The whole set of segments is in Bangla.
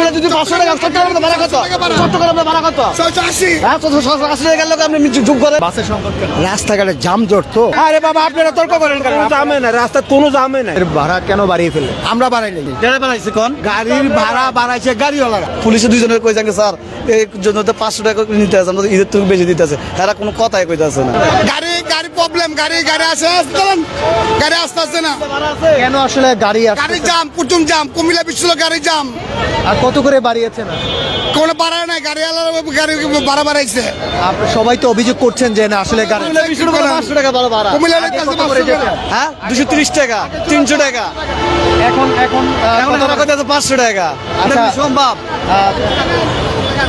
কুমিল্লা যদি 500 টাকা চট্টগ্রামে ভাড়া কত? চট্টগ্রামে ভাড়া কত? 680 হ্যাঁ 680 টাকা লোক আপনি যোগ করেন। বাসের সংকট কেন? রাস্তাঘাটে জাম জট তো। আরে বাবা আপনারা তর্ক করেন কেন? জামে না, রাস্তায় কোনো জামে নাই। এর ভাড়া কেন বাড়িয়ে ফেলে? আমরা বাড়াই নাই। যারা বানাইছে কোন? গাড়ির ভাড়া বাড়াইছে গাড়িওয়ালারা। পুলিশে দুইজনের কই যাঙ্গে স্যার এই জন্য তো 500 টাকা করে নিতে আছে, আমাদের ঈদের থেকে বেশি দিতে আছে, এরা কোনো কথাই কইতাছে না। গাড়ি প্রবলেম, গাড়ি আসে চলেন, গাড়ি আসতে না। কেন আসলে গাড়ি গাড়ি জাম, প্রচুর জাম, কুমিল্লা বিশ্ব গাড়ি জাম। আর কত করে বাড়িয়েছে না? কোনো বাড়ায় নাই, গাড়ি ভাড়া বাড়াইছে। আপনি সবাই তো অভিযোগ করছেন যে না আসলে গাড়ি কুমিল্লা বিশুর 500 টাকা ভাড়া। কুমিল্লা হ্যাঁ 230 টাকা 300 টাকা এখন এখন টাকা কইতাছে 500 টাকা। আচ্ছা। এটা সম্ভব?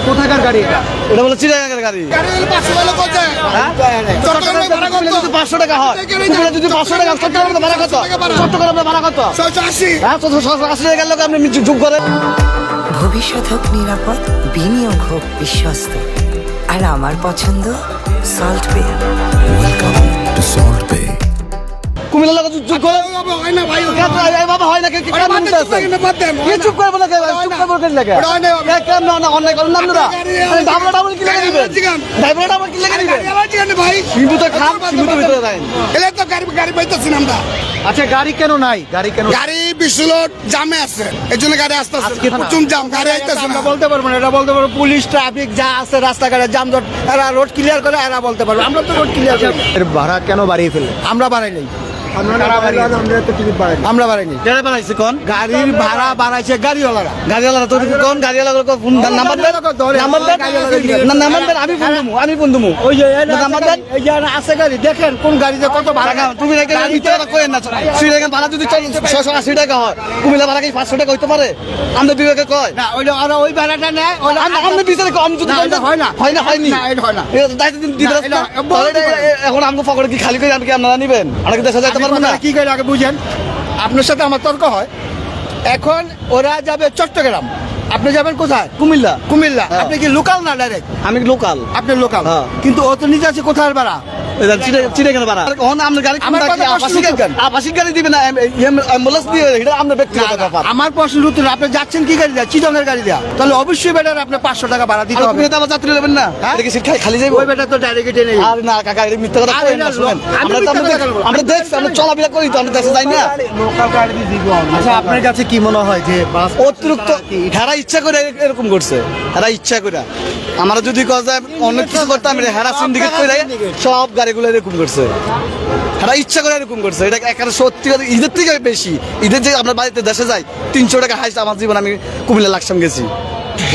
কোথাকার গাড়ি এটা? এটা বলে চিটাগাঙ্গের গাড়ি। গাড়ি 500 টাকা কত? চট্টগ্রামে ভাড়া কত? যদি 500 টাকা হয়, কুমিল্লা যদি 500 টাকা চট্টগ্রামে ভাড়া কত? চট্টগ্রামে ভাড়া কত? 680 হ্যাঁ 680 টাকা লোক আপনি যোগ করেন। ভবিষ্যৎ হোক নিরাপদ, বিনিয়োগ হোক বিশ্বস্ত, আর আমার পছন্দ সল্ট বে। Welcome to Salt Bay. Comilla লোক যোগ করেন। হয় না ভাই, এই বাবা হয় না কি ওটা বাদ দেন, কি চুপ করবো না? চুপ করবো কেন লাগে? ওটা হয় না। কেন না অন্যায় করেন না আপনারা? ডাবল কি লাগে দিবেন? ডাবল কি লাগে দিবেন? ভাই সিন্ধু তো খান, সিন্ধু তো ভিতরে দেন। এলে তো গাড়ি পাইতেছি না আমরা। আচ্ছা গাড়ি কেন নাই? গাড়ি কেন? গাড়ি বিশ্ব জামে আছে, এই জন্য গাড়ি আসতেছে, আজকে না। প্রচুর জাম, গাড়ি আইতেছে না। আমরা বলতে পারবো না, এটা বলতে পারবো পুলিশ ট্রাফিক যা আছে রাস্তাঘাটে জামজট, এরা রোড ক্লিয়ার করে, এরা বলতে পারবো। আমরা তো রোড ক্লিয়ার করি। এর ভাড়া কেন বাড়িয়ে ফেলে? আমরা বাড়াই নাই। আমরা তো টিকিট বাড়াই। আমরা বাড়াই নাই। যারা বাড়াইছে কোন? গাড়ির ভাড়া বাড়াইছে গাড়িওয়ালারা। গাড়িওয়ালারা তো কোন গাড়িওয়ালা ফোন নাম্বার দেন, নাম্বার দেন না, নাম্বার দেন, আমি ফোন দেবো। ওই যে নাম্বার দেন। এই যে আছে গাড়ি, দেখেন কোন গাড়িতে কত ভাড়া। টাকা তুমি একটা মিথ্যা কথা কইেন না। শ্রীলেখান ভাড়া যদি 680 টাকা হয়, কুমিল্লা ভাড়া কি 500 টাকা হইতে পারে? আমরা বিবেকে কয় না ওইটা ওরা ওই ভাড়াটা নেয়। আমি বিচারে আমি যদি না, এটা হয় না। হয়নি না, এটা হয় না। দায়িত্ব দিন দিতে না, এখন আমাকে পকেটে কি খালি করে আমি কি আপনারা নিবেন? আমরা কি দেশে যাইতে পারবো না? কি করে আগে বুঝেন। আপনার সাথে আমার তর্ক হয়। এখন ওরা যাবে চট্টগ্রাম, আপনি যাবেন কোথায়? কুমিল্লা। কুমিল্লা। আপনি কি লোকাল না ডাইরেক্ট? আমি লোকাল। আপনি লোকাল, হ্যাঁ। কিন্তু ও তো নিজে আছে কোথায় ভাড়া? চিড়িয়াখানা ভাড়া। এখন আপনার গাড়ি আমার কোনটা কথা কি? প্রশ্ন উত্তর। আবাসিক গাড়ি দিবে না অ্যাম্বুলেন্স দিয়ে? এটা আপনার ব্যক্তিগত ব্যাপার। আমার প্রশ্ন উত্তর, আপনি যাচ্ছেন কি গাড়ি দেয়া? চিটংয়ের গাড়ি দেয়া, তাহলে অবশ্যই বেটার আপনি 500 টাকা ভাড়া দিতে আর হবে। তুমি তো আবার যাত্রী নেবেন না? হ্যাঁ? এটা কি সিট খালি যাইবো? ওই বেটা তো ডাইরেক্ট এনে নেই। আর না কাকা, এটা মিথ্যা কথা আরে কইেন না, না, শুনেন। আমি আমরা তো মিথ্যা কথা বলবো। আমরা দেখছি, আমরা চলাফেরা করি তো, আমরা দেশে যাই না। আচ্ছা আপনার কাছে কি মনে হয় যে বাস অতিরিক্ত হেরা ইচ্ছা করে এরকম করছে, হেরা ইচ্ছা করে। আমরা যদি কথা অনেক কিছু করতাম, হেরা সিন্ডিকেট করে সব গাড়িগুলো এরকম করছে, হেরা ইচ্ছা করে এরকম করছে। এটা এখানে সত্যি কথা, ঈদের থেকে বেশি। ঈদের যে আমরা বাড়িতে দেশে যাই 300 টাকা হাইস্ট আমার জীবন আমি কুমিল্লা লাকসাম গেছি।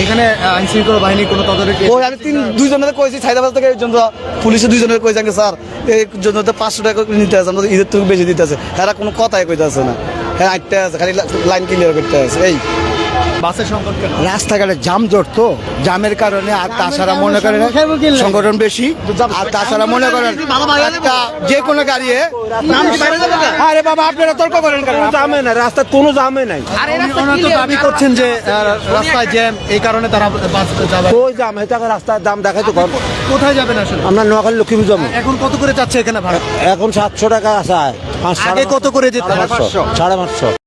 এখানে আইন শৃঙ্খলা বাহিনী কোনো তদারকি? ওই আমি দুইজনের কইছি সাইদাবাদ থেকে, এই জন্য পুলিশে দুইজনের কই যাঙ্গে স্যার এই জন্য তো 500 টাকা করে নিতে আছে, আমাদের ঈদের থেকে বেশি দিতে আছে, এরা কোনো কথাই কইতাছে না। হ্যাঁ আটটা আছে, খালি লাইন ক্লিয়ার করতে আছে। এই বাসের সংকট কেন? রাস্তাঘাটে জাম জট তো, জামের কারণে। আর তাছাড়া মনে করেন সংগঠন বেশি, আর তাছাড়া মনে করেন একটা যে কোনো গাড়ি। আরে বাবা আপনারা তর্ক করেন কেন? জামে না, রাস্তায় কোনো জামে নাই। ওনারা তো দাবি করছেন যে রাস্তায় জ্যাম, এই কারণে তারা বাস যাবে। ওই দাম এটা রাস্তার দাম দেখাই তো কোথায় যাবেন আসলে? আমরা নোয়াখালী লক্ষ্মীপুর যাবো। এখন কত করে যাচ্ছে এখানে ভাড়া? এখন 700 টাকা আছে। আগে কত করে যেত? 550